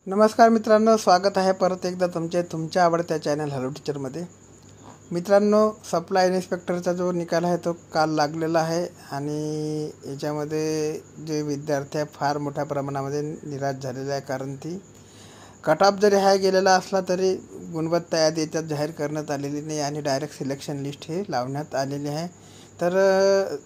नमस्कार मित्रांनो, स्वागत आहे परत एकदा तुमच्या आवडत्या चॅनल हॅलो टीचरमध्ये। मित्रांनो, सप्लाय इन्स्पेक्टरचा जो निकाल आहे तो काल लागलेला आहे आणि याच्यामध्ये जे विद्यार्थी आहे फार मोठ्या प्रमाणामध्ये निराश झालेले आहे, कारण ती कट ऑफ जरी हाय गेलेला असला तरी गुणवत्ता यादी याच्यात जाहीर करण्यात आलेली नाही आणि डायरेक्ट सिलेक्शन लिस्ट हे लावण्यात आलेली आहे। तर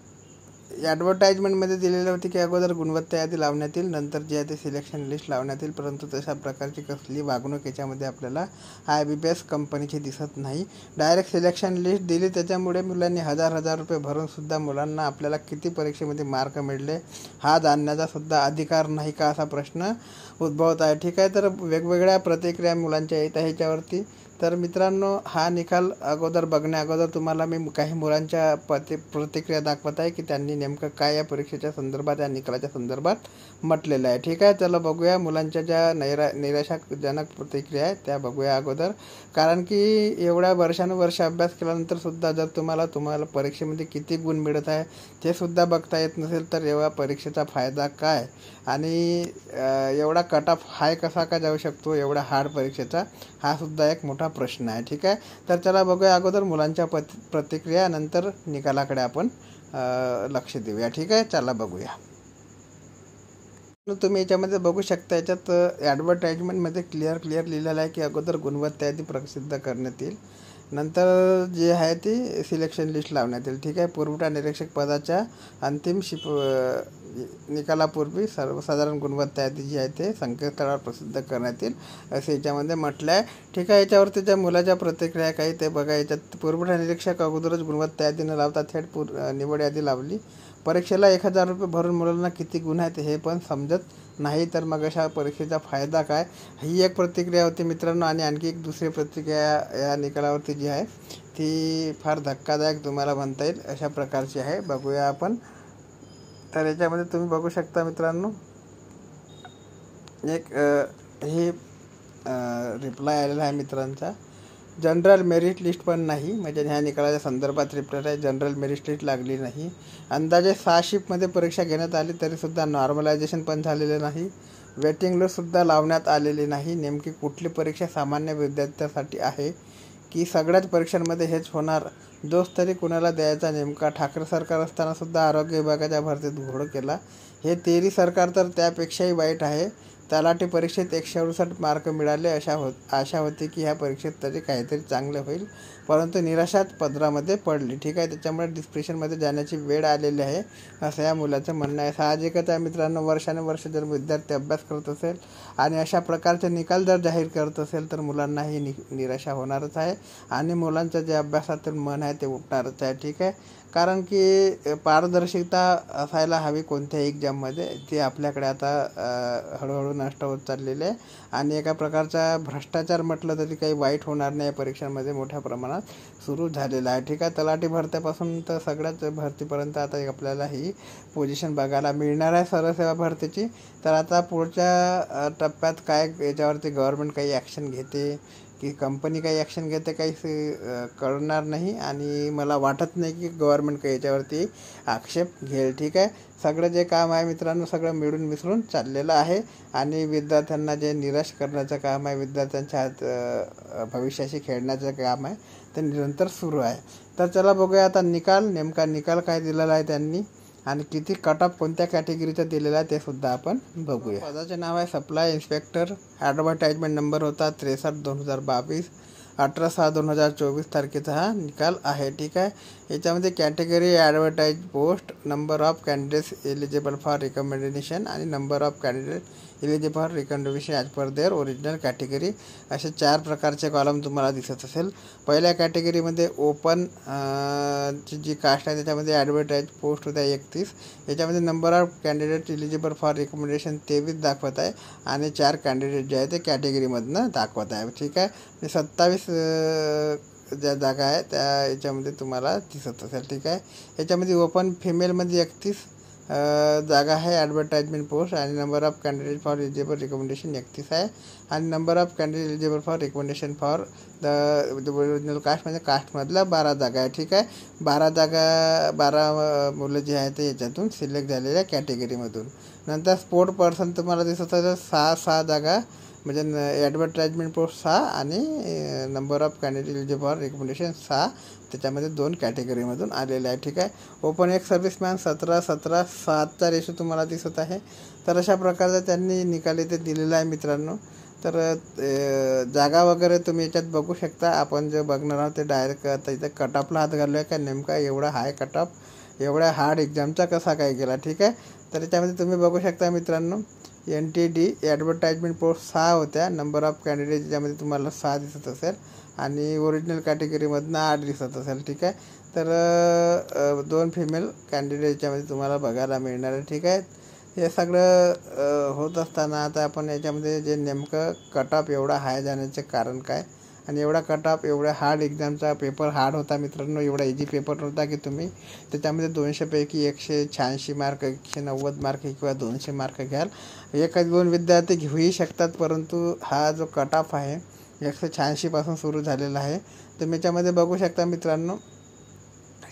ॲडव्हर्टाइजमेंटमध्ये दिलेलं होती की अगोदर गुणवत्ता यादी लावण्यात येईल, नंतर जे आहे ते सिलेक्शन लिस्ट लावण्यात येईल, परंतु तशा प्रकारची कसली वागणूक याच्यामध्ये आपल्याला IBPS कंपनीची दिसत नाही। डायरेक्ट सिलेक्शन लिस्ट दिली, त्याच्यामुळे मुलांनी हजार रुपये भरूनसुद्धा मुलांना आपल्याला किती परीक्षेमध्ये मार्क मिळले हा जाणण्याचा सुद्धा अधिकार नाही का, असा प्रश्न उद्भवत आहे। ठीक आहे, तर वेगवेगळ्या प्रतिक्रिया मुलांच्या येत आहे ह्याच्यावरती। तर मित्रांनो, हा निकाल अगोदर बघण्याअगोदर तुम्हाला मी काही मुलांच्या प्रतिक्रिया दाखवत आहे की त्यांनी नेमकं काय या परीक्षेच्या संदर्भात या निकालाच्या संदर्भात म्हटलेलं आहे। ठीक आहे, चला बघूया मुलांच्या ज्या निराशाजनक प्रतिक्रिया आहेत त्या बघूया अगोदर, कारण की एवढ्या वर्षानुवर्ष अभ्यास केल्यानंतर सुद्धा जर तुम्हाला परीक्षेमध्ये किती गुण मिळत आहे ते सुद्धा बघता येत नसेल तर एवढा परीक्षेचा फायदा काय आणि एवढा कट ऑफ हाय कसा का जाऊ शकतो एवढा हार्ड परीक्षेचा, हा सुद्धा एक मोठा प्रश्न आहे। ठीक आहे, तर चला बघूया अगोदर मुलांच्या प्रतिक्रिया, नंतर निकालाकडे आपण लक्ष देऊया। ठीक आहे, चला बघूया। तुम्ही याच्यामध्ये बघू शकता, याच्यात ॲडव्हर्टाइजमेंटमध्ये क्लिअर लिहिलेलं आहे की अगोदर गुणवत्ता यादी प्रसिद्ध करण्यात येईल, नंतर जे आहे ती सिलेक्शन लिस्ट लावण्यात येईल। ठीक आहे, पुरवठा निरीक्षक पदाच्या अंतिम निकालापूर्वी सर्वसाधारण गुणवत्ता यादी जी आहे ते संकेतस्थळावर प्रसिद्ध करण्यात येईल असं याच्यामध्ये म्हटलं आहे। ठीक आहे, याच्यावरती ज्या मुलाच्या प्रतिक्रिया काही ते बघा। याच्यात पुरवठा निरीक्षक अगोदरच गुणवत्ता यादी न लावता थेट निवड यादी लावली, परीक्षेला 1000 रुपये भरून मुलांना किती गुण आहेत हे पण समजत नाही, तर मग अशा परीक्षेचा फायदा काय, ही एक प्रतिक्रिया होती मित्रांनो। आणि आणखी एक दुसरी प्रतिक्रिया या निकालावरती जी आहे ती फार धक्कादायक तुम्हाला म्हणता येईल अशा प्रकारची आहे, बघूया आपण। तर याच्यामध्ये तुम्ही बघू शकता मित्रांनो, एक हे रिप्लाय आलेला आहे मित्रांचा, जनरल मेरिट लिस्ट पण नाही, म्हणजे ह्या निकालाच्या संदर्भात रिप्लाय आहे, जनरल मेरिट लिस्ट लागली नाही। अंदाजे 6 शिफ्टमध्ये परीक्षा घेण्यात आली तरीसुद्धा नॉर्मलायझेशन पण झालेलं नाही, वेटिंग लिस्टसुद्धा लावण्यात आलेली नाही। नेमकी कुठली परीक्षा सामान्य विद्यार्थ्यांसाठी आहे की सगळ्याच परीक्षांमध्ये हेच होणार, दोष तरी कुणाला द्यायचा नेमका। ठाकरे सरकार असतानासुद्धा आरोग्य विभागाच्या भरतीत घोळ केला, हे तेरी सरकार तर त्यापेक्षाही वाईट आहे। तलाठी परीक्षेत 168 मार्क मिळाले, आशा होती की ह्या परीक्षेत तरी काहीतरी चांगले होईल, परंतु निराशाच पदरामध्ये पडली। ठीक आहे, त्याच्यामुळे डिप्रेशनमध्ये जाण्याची वेळ आलेली आहे असं या मुलाचं म्हणणं आहे। साहजिकच आहे मित्रांनो, वर्षानुवर्ष जर विद्यार्थी अभ्यास करत असेल आणि अशा प्रकारचे निकाल जर जाहीर करत असेल तर मुलांनाही निराशा होणारच आहे आणि मुलांचं जे अभ्यासातील मन आहे ते उठणारच आहे। ठीक आहे, कारण की पारदर्शिकता असायला हवी कोणत्याही एक्झाममध्ये, ती आपल्याकडे आता हळूहळू नष्ट होत चाललेली आहे आणि एका प्रकारचा भ्रष्टाचार म्हटलं तरी काही वाईट होणार नाही, परीक्षांमध्ये मोठ्या प्रमाणात सुरू झालेला आहे। ठीक आहे, तलाठी भरत्यापासून तर सगळ्याच भरतीपर्यंत आता आपल्याला ही पोझिशन बघायला मिळणार आहे सरसेवा भरतीची। तर आता पुढच्या टप्प्यात काय याच्यावरती गव्हर्नमेंट काही ॲक्शन घेते की कंपनी काही ॲक्शन घेते काही कळणार नाही आणि मला वाटत नाही की गव्हर्नमेंट काही याच्यावरती आक्षेप घेईल। ठीक आहे, सगळं जे काम आहे मित्रांनो सगळं मिळून मिसळून चाललेलं आहे आणि विद्यार्थ्यांना जे निराश करण्याचं काम आहे, विद्यार्थ्यांच्या भविष्याशी खेळण्याचं काम आहे ते निरंतर सुरू आहे। तर चला बघूया आता नेमका निकाल काय दिलेला आहे त्यांनी आणि किती कट ऑफ कोणत्या कॅटेगरीचा दिलेला आहे ते सुद्धा आपण बघूया। पदाचे नाव आहे सप्लाय इन्स्पेक्टर, ॲडव्हर्टाइजमेंट नंबर होता 63/2022, 18/6/2024 तारखेचा हा निकाल आहे। ठीक आहे, याच्यामध्ये category advertise post, number of candidates eligible for recommendation आणि number of candidate eligible for recommendation as per their original category, असे 4 प्रकारचे कॉलम तुम्हाला दिसत असेल। पहिल्या कॅटेगरीमध्ये ओपन जी कास्ट आहे त्याच्यामध्ये ॲडव्हर्टाइज पोस्ट होत्या 31, याच्यामध्ये number of candidate eligible for recommendation 23 दाखवत आहे आणि 4 कॅन्डिडेट जे आहे ते कॅटेगरीमधनं दाखवत आहे। ठीक आहे, 27 ज्या जागा आहे त्या याच्यामध्ये तुम्हाला दिसत असेल। ठीक आहे, याच्यामध्ये ओपन फिमेलमध्ये 31 जागा आहे ॲडव्हर्टाइजमेंट पोस्ट आणि number of candidate for eligible recommendation 31 आहे आणि number of candidate eligible for recommendation for the original caste म्हणजे कास्टमधल्या 12 जागा आहे। ठीक आहे, 12 मुलं जे आहेत ते याच्यातून सिलेक्ट झालेल्या कॅटेगरीमधून। नंतर स्पोर्ट पर्सन तुम्हाला दिसत आहे 6 जागा म्हणजे ॲडव्हर्टाइजमेंट पोस्ट 6 आणि number of candidate eligible for recommendation 6, त्याच्यामध्ये 2 कॅटेगरीमधून आलेले आहे. ठीक आहे. ओपन एक सर्व्हिसमॅन 17-7चा रेशो तुम्हाला दिसत आहे. तर अशा प्रकारचा त्यांनी निकाल इथे दिलेला आहे मित्रांनो. तर जागा वगैरे तुम्ही याच्यात बघू शकता. आपण जे बघणार आहोत ते डायरेक्ट आता इथे कट ऑफला हात घालूया का नेमका एवढा हाय कट ऑफ एवढ्या हार्ड एक्झामचा कसा काय गेला. ठीक आहे. तर याच्यामध्ये तुम्ही बघू शकता मित्रांनो, NTD ॲडव्हर्टाइजमेंट पोस्ट 6 होत्या. नंबर ऑफ कॅन्डिडेट ज्यामध्ये तुम्हाला 6 दिसत असेल आणि ओरिजिनल कॅटेगरीमधनं 8 दिसत असेल. ठीक आहे. तर 2 फिमेल कॅन्डिडेट याच्यामध्ये तुम्हाला बघायला मिळणार आहे. ठीक आहे. हे सगळं होत असताना आता आपण याच्यामध्ये जे नेमकं कट ऑफ एवढा हाय जाण्याचे कारण काय आणि एवढा कट ऑफ एवढ्या हार्ड एक्झामचा पेपर हार्ड होता मित्रांनो. एवढा इझी पेपर नव्हता की तुम्ही त्याच्यामध्ये 200पैकी 186 मार्क 190 मार्क किंवा 200 मार्क घ्याल. 1-2 विद्यार्थी घेऊही शकतात, परंतु हा जो कट ऑफ आहे 186पासून सुरू झालेला आहे. तुम्ही याच्यामध्ये बघू शकता मित्रांनो,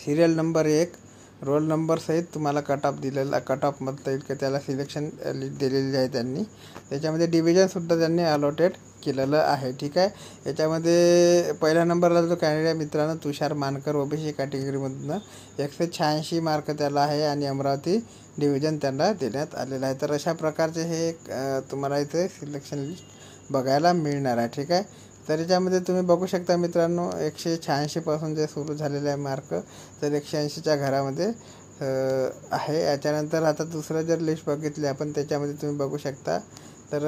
सिरियल नंबर 1 रोल नंबर सहित तुम्हाला कट ऑफ दिलेला, कट ऑफ म्हणता येईल की त्याला सिलेक्शन दिलेली आहे त्यांनी. त्याच्यामध्ये डिव्हिजनसुद्धा त्यांनी अलॉटेड केलेलं आहे. ठीक आहे. याच्यामध्ये पहिल्या नंबरला जो कॅन्डिडेट मित्रांनो तुषार मानकर OBC कॅटेगरीमधनं 186 मार्क त्याला आहे आणि अमरावती डिव्हिजन त्यांना देण्यात आलेलं आहे. तर अशा प्रकारचे हे तुम्हाला इथे सिलेक्शन लिस्ट बघायला मिळणार आहे. ठीक आहे. तर याच्यामध्ये तुम्ही बघू शकता मित्रांनो 186पासून जे सुरू झालेले आहे मार्क, तर 180च्या घरामध्ये आहे. याच्यानंतर आता दुसरं जर लिस्ट बघितली आपण त्याच्यामध्ये तुम्ही बघू शकता, तर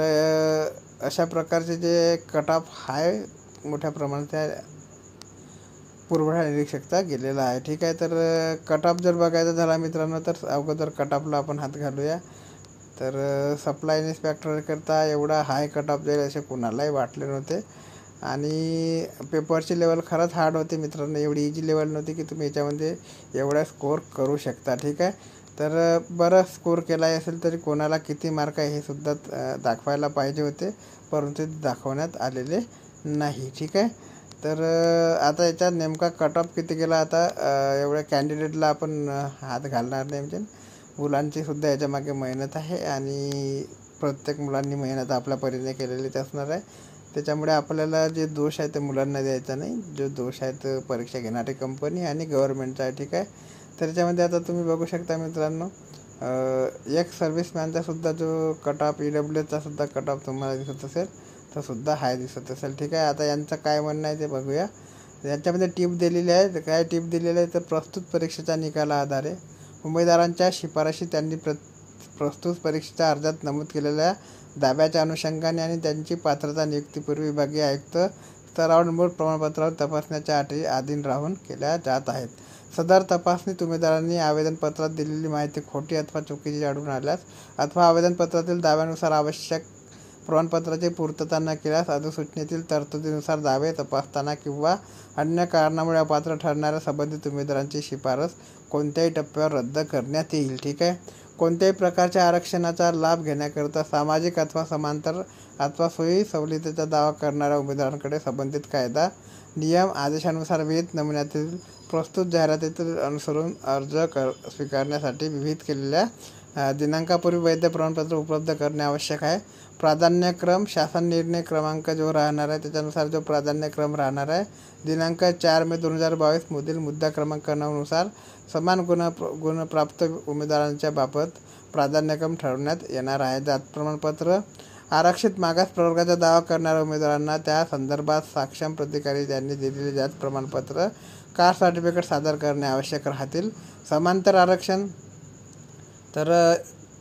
अशा प्रकारचे जे कट ऑफ हाय मोठ्या प्रमाणात त्या पुरवठा निरीक्षकता गेलेला आहे. ठीक आहे. तर कट ऑफ जर बघायचा झाला मित्रांनो, तर अगोदर कट ऑफला आपण हात घालूया. तर सप्लाय इन्स्पेक्टरकरता एवढा हाय कट ऑफ जाईल असे कोणालाही वाटले नव्हते आणि पेपरची लेवल खरंच हार्ड होती मित्रांनो. एवढी इझी लेवल नव्हती की तुम्ही याच्यामध्ये एवढा स्कोअर करू शकता. ठीक आहे. तर बरं स्कोअर केला असेल तरी कोणाला किती मार्क आहे हे सुद्धा दाखवायला पाहिजे होते, परंतु दाखवण्यात आलेले नाही. ठीक आहे. तर आता याच्यात नेमका कट ऑफ किती गेला आता एवढ्या कॅन्डिडेटला आपण हात घालणार नाही. म्हणजे मुलांची सुद्धा याच्यामागे मेहनत आहे आणि प्रत्येक मुलांनी मेहनत आपल्या परीने केलेलीच असणार आहे. त्याच्यामुळे आपल्याला जे दोष आहे ते मुलांना द्यायचा नाही, जो दोष आहे तो परीक्षा घेणारी कंपनी आणि गव्हर्नमेंटचा आहे. ठीक आहे. तर याच्यामध्ये आता तुम्ही बघू शकता मित्रांनो, एक सर्व्हिसमॅनचा सुद्धा जो कट ऑफ EWSचा सुद्धा कट ऑफ तुम्हाला दिसत असेल तर सुद्धा हाय दिसत असेल. ठीक आहे. आता यांचं काय म्हणणं आहे ते बघूया. याच्यामध्ये टिप दिलेली आहे. तर काय टिप दिलेली आहे, तर प्रस्तुत परीक्षेच्या निकाला आधारे उमेदवारांच्या शिफारशी त्यांनी प्रस्तुत परीक्षेच्या अर्जात नमूद केलेल्या दाव्याच्या अनुषंगाने आणि त्यांची पात्रता नियुक्तीपूर्वी विभागीय आयुक्त स्तरावर मूळ प्रमाणपत्रावर तपासण्याच्या अटी अधीन राहून केल्या जात आहेत. सदर तपासणीत उमेदवारांनी आवेदनपत्रात दिलेली माहिती खोटी अथवा चुकीची आढळून आल्यास अथवा आवेदनपत्रातील दाव्यानुसार आवश्यक प्रमाणपत्राची पूर्तता न केल्यास अधिसूचनेतील तरतुदीनुसार दावे तपासताना किंवा अन्य कारणामुळे अपात्र ठरणाऱ्या संबंधित उमेदवारांची शिफारस कोणत्याही टप्प्यावर रद्द करण्यात येईल. ठीक आहे. कोणत्याही प्रकारच्या आरक्षणाचा लाभ घेण्याकरिता सामाजिक अथवा समांतर अथवा सोयी सवलतीचा दावा करणाऱ्या उमेदवारांकडे संबंधित कायदा नियम आदेशानुसार विहित नमुन्यातील प्रस्तुत जाहिरातीतील अनुसरून अर्ज स्वीकारण्यासाठी विहित केलेल्या दिनांकापूर्वी वैध प्रमाणपत्र उपलब्ध करणे आवश्यक आहे. प्राधान्यक्रम शासन निर्णय क्रमांक जो राहणार आहे त्याच्यानुसार जो प्राधान्यक्रम राहणार आहे दिनांक 4 मे 2022 मधील मुद्दा क्रमांक 9 नुसार समान गुणप्राप्त उमेदवारांच्या बाबत प्राधान्यक्रम ठरवण्यात येणार आहे. जात प्रमाणपत्र आरक्षित मागास प्रवर्गाचा दावा करणाऱ्या उमेदवारांना त्या संदर्भात सक्षम प्राधिकारी यांनी दिलेले जात प्रमाणपत्र कास्ट सर्टिफिकेट सादर करणे आवश्यक राहतील. समांतर आरक्षण तर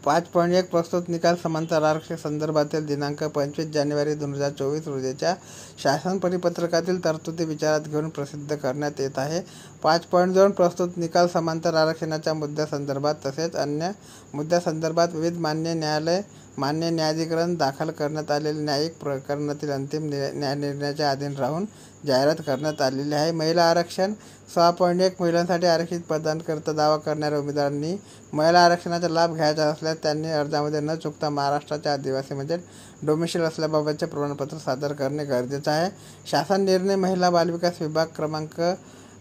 5.1 प्रस्तुत निकाल समांतर आरक्षण संदर्भातील दिनांक 25 जानेवारी 2024 रोजीच्या शासन परिपत्रकातील तरतुदी विचारात घेऊन प्रसिद्ध करण्यात येत आहे. 5.2 प्रस्तुत निकाल समांतर आरक्षणाच्या मुद्द्यासंदर्भात तसेच अन्य मुद्द्यासंदर्भात विविध मान्य न्यायाधिकरण दाखल करण्यात आलेल्या न्यायिक प्रकरणातील अंतिम न्यायनिर्णयाच्या अधीन राहून जाहिरात करण्यात आलेली आहे. महिला आरक्षण 6.1 महिलांसाठी आरक्षित पदांकरता दावा करणाऱ्या उमेदवारांनी महिला आरक्षणाचा लाभ घ्यायचा असल्यास त्यांनी अर्जामध्ये न चुकता महाराष्ट्राच्या आदिवासी म्हणजे डोमिसाईल असल्याबाबतचे प्रमाणपत्र सादर करणे गरजेचे आहे. शासन निर्णय महिला बालविकास विभाग क्रमांक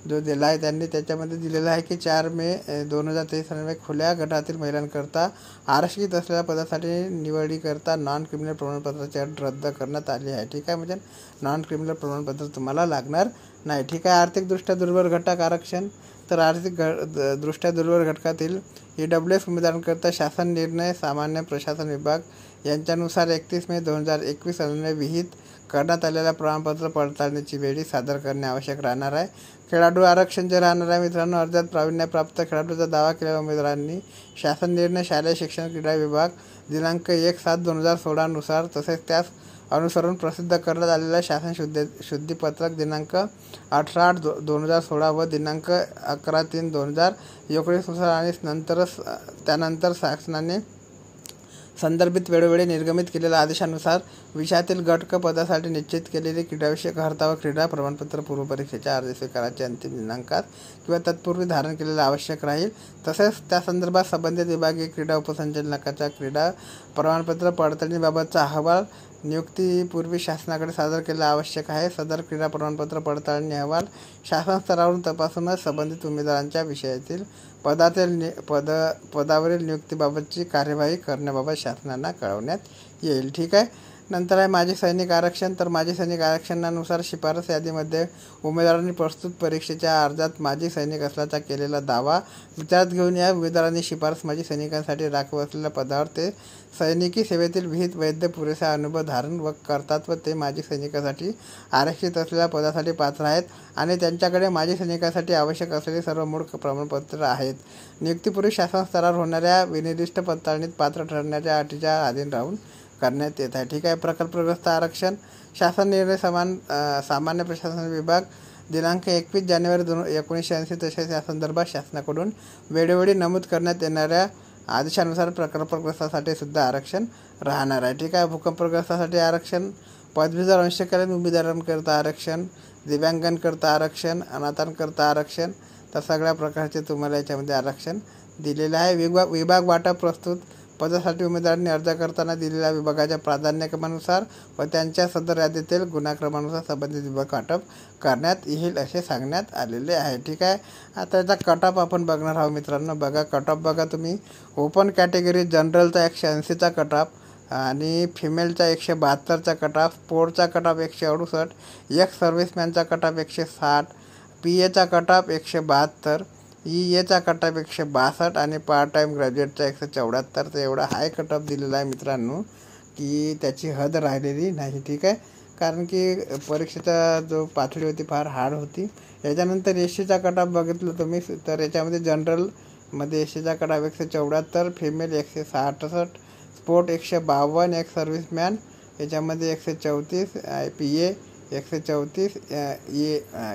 जो दिला आहे त्यांनी, त्याच्यामध्ये दिलेलं आहे की 4 मे 2023 रोजी खुल्या गटातील महिलांकरता आरक्षित असलेल्या पदासाठी निवडीकरता नॉन क्रिमिनल प्रमाणपत्राची अट रद्द करण्यात आली आहे. ठीक आहे, म्हणजे नॉन क्रिमिनल प्रमाणपत्र तुम्हाला लागणार नाही. ठीक आहे. आर्थिकदृष्ट्या दुर्बल घटक आरक्षण. तर आर्थिक दृष्ट्या दुर्बल घटकातील EWS उमेदवारांकरता शासन निर्णय सामान्य प्रशासन विभाग यांच्यानुसार 31 मे 2021 रोजी विहित करण्यात आलेल्या प्रमाणपत्र पडताळणीची वेळी सादर करणे आवश्यक राहणार आहे. खेळाडू आरक्षण जे राहणार आहे मित्रांनो, अर्जात प्रावीण्यप्राप्त खेळाडूचा दावा केलेल्या उमेदवारांनी शासन निर्णय शालेय शिक्षण क्रीडा विभाग दिनांक 1/7/2016 नुसार तसेच त्यास अनुसरून प्रसिद्ध करण्यात आलेल्या शासन शुद्धीपत्रक दिनांक 18/8/2016 व दिनांक 11/3/2019 नुसार आणि त्यानंतर शासनाने संदर्भित वेळोवेळी निर्गमित केलेल्या आदेशानुसार विषयातील गट पदासाठी निश्चित केलेली क्रीडाविषयक अर्हता व क्रीडा प्रमाणपत्र पूर्व परीक्षेच्या अर्ज स्वीकाराच्या अंतिम दिनांकात किंवा तत्पूर्वी धारण केलेलं आवश्यक राहील. तसेच त्या संदर्भात संबंधित विभागीय क्रीडा उपसंचालकाच्या क्रीडा प्रमाणपत्र पडताळणीबाबतचा अहवाल नियुक्तीपूर्वी शासनाकडे सादर केला आवश्यक आहे. सदर क्रीडा प्रमाणपत्र पडताळणी अहवाल शासन स्तरावरून तपासूनच संबंधित उमेदवारांच्या विषयातील पदावरील नियुक्तीबाबतची कार्यवाही करण्याबाबत शासनाला कळवण्यात येईल. ठीक आहे. नंतर आहे माजी सैनिक आरक्षण. तर माजी सैनिक आरक्षणानुसार शिफारस यादीमध्ये उमेदवारांनी प्रस्तुत परीक्षेच्या अर्जात माजी सैनिक असल्याचा केलेला दावा विचारात घेऊन या उमेदवारांनी शिफारस माजी सैनिकांसाठी राखीव असलेल्या पदावर ते सैनिकी सेवेतील विहित वैध पुरेसा अनुभव धारण करतात व ते माजी सैनिकांसाठी आरक्षित असलेल्या पदासाठी पात्र आहेत आणि त्यांच्याकडे माजी सैनिकांसाठी आवश्यक असलेले सर्व मूळ प्रमाणपत्र आहेत. नियुक्तीपूर्वी शासन स्तरावर होणाऱ्या विनिर्दिष्ट पडताळणीत पात्र ठरण्याच्या अटीच्या अधीन राहून करण्यात येत आहे. ठीक आहे. प्रकल्पग्रस्त आरक्षण. शासन निर्णय सामान्य प्रशासन विभाग दिनांक 21 जानेवारी 1980 तसेच या संदर्भात शासनाकडून वेळोवेळी नमूद करण्यात येणाऱ्या आदेशानुसार प्रकल्पग्रस्तासाठी सुद्धा आरक्षण राहणार आहे. ठीक आहे. भूकंपग्रस्तासाठी आरक्षण. पदवीधर अंशकालीन उमेदवारांकरता आरक्षण, दिव्यांगांकरता आरक्षण, अनाथांकरता आरक्षण, तर सगळ्या प्रकारचे तुम्हाला याच्यामध्ये आरक्षण दिलेलं आहे. विभाग वाटप प्रस्तुत पदासाठी उमेदवारांनी अर्ज करताना दिलेल्या विभागाच्या प्राधान्यक्रमानुसार व त्यांच्या सदर यादीतील गुणाक्रमानुसार संबंधित विभाग वाटप करण्यात येईल असे सांगण्यात आलेले आहे. ठीक आहे. आता याचा कटऑफ आपण बघणार आहोत मित्रांनो. बघा कटऑफ बघा तुम्ही. ओपन कॅटेगरी जनरलचा 180चा कटऑफ आणि फिमेलचा 172चा कटऑफ, स्पोर्टचा कटऑफ 168, एक्स सर्व्हिसमॅनचा कटऑफ 160, PAचा कटऑफ 172, EAचा कटऑफ 162 आणि पार्ट टाईम ग्रॅज्युएटचा 174. तर एवढा हाय कटऑफ दिलेला आहे मित्रांनो की त्याची हद राहिलेली नाही. ठीक आहे. कारण की परीक्षेचा जो पातळी होती फार हार्ड होती. याच्यानंतर SCचा कटऑफ बघितलं तुम्ही तर याच्यामध्ये जनरलमध्ये SCचा cutoff 174, female 166, sport 152, ex serviceman याच्यामध्ये 134, PA 134,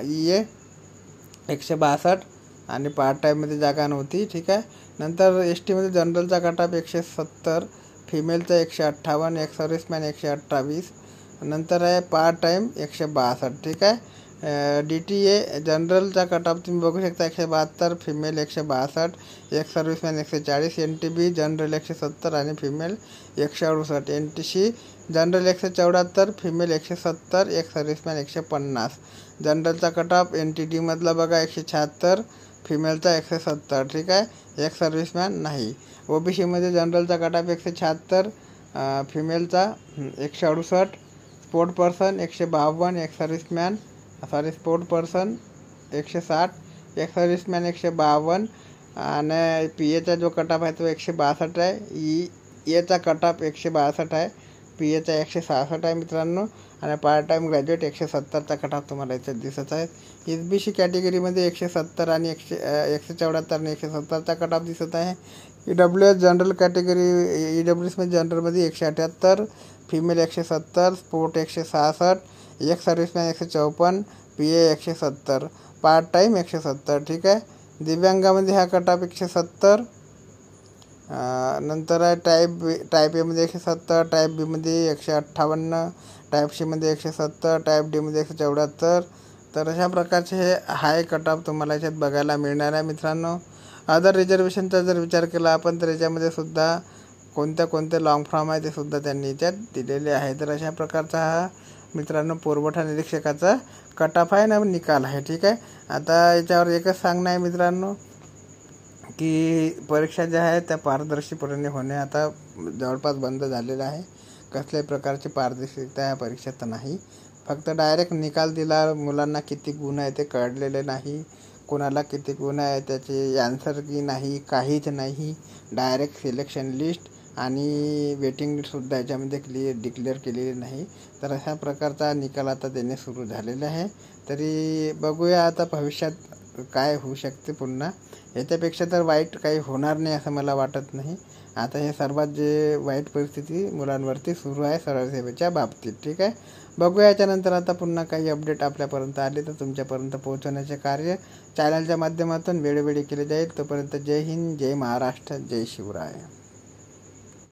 EA 162 आणि पार्ट टाईममध्ये जागा नव्हती. ठीक आहे. नंतर STमध्ये जनरलचा कटऑफ 170, फिमेलचा 158, एक्स सर्व्हिसमॅन 128, नंतर आहे पार्ट टाईम 162. ठीक आहे. DTA जनरलचा कटऑफ तुम्ही बघू शकता 172, female 162, ex serviceman 140, NTB general 170 आणि female 168, NTC general 174, female 170, ex serviceman 150. जनरलचा कटऑफ NTDमधला बघा 176, फिमेलचा 170. ठीक आहे. एक्स सर्व्हिसमॅन नाही. OBCमध्ये जनरलचा कटऑफ 176, फिमेलचा 168, sport person 152, ex serviceman sport person 160, ex serviceman 152 आणि PAचा जो कटऑफ आहे तो 162 आहे. EAचा कटऑफ 162 आहे, PAचा 166 आहे मित्रांनो आणि पार्ट टाईम ग्रॅज्युएट 170चा कटऑफ तुम्हाला इथे दिसत आहे. SBC कॅटेगरीमध्ये 170 आणि 174 आणि 170चा कटऑफ दिसत आहे. EWS जनरल कॅटेगरी EWSमध्ये जनरलमध्ये 178, female 170, sport 166, ex serviceman 154, PA 170, part time 170. ठीक आहे. दिव्यांगामध्ये हा कटऑफ 170. नंतर आहे टाईप Aमध्ये 170, टाईप Bमध्ये 158, टाईप Cमध्ये 170, टाईप Dमध्ये 174. तर अशा प्रकारचे हे हाय कटऑफ तुम्हाला याच्यात बघायला मिळणार आहे मित्रांनो. अदर रिझर्वेशनचा जर विचार केला आपण तर याच्यामध्ये सुद्धा कोणते लॉंग फॉर्म आहे ते सुद्धा त्यांनी याच्यात दिलेले आहे. तर अशा प्रकारचा मित्रांनो पुरवठा निरीक्षकाचा कट ऑफ आहे ना, निकाल आहे. ठीक आहे. आता याच्यावर एकच सांगणं आहे मित्रांनो की परीक्षा ज्या आहेत त्या पारदर्शीपणे होणे आता जवळपास बंद झालेलं आहे. कसल्याही प्रकारची पारदर्शकता या परीक्षेत नाही. फक्त डायरेक्ट निकाल दिला, मुलांना किती गुण आहे ते कळलेले नाही, कोणाला किती गुण आहे त्याचे आन्सर की नाही, काहीच नाही. डायरेक्ट सिलेक्शन लिस्ट आणि वेटिंग लिस्टसुद्धा याच्यामध्ये डिक्लेअर केलेली नाही. तर अशा प्रकारचा निकाल आता देणे सुरू झालेले आहे. तरी बघूया आता भविष्यात काय होऊ शकते पुन्हा. याच्यापेक्षा तर वाईट काही होणार नाही असं मला वाटत नाही. आता हे सर्वात जे वाईट परिस्थिती मुलांवरती सुरू आहे सरळ सेवेच्या बाबतीत. ठीक आहे. बघूया याच्यानंतर आता पुन्हा काही अपडेट आपल्यापर्यंत आले तर तुमच्यापर्यंत पोहोचवण्याचे कार्य चॅनलच्या माध्यमातून वेळोवेळी केले जाईल. तोपर्यंत जय हिंद, जय महाराष्ट्र, जय शिवराय.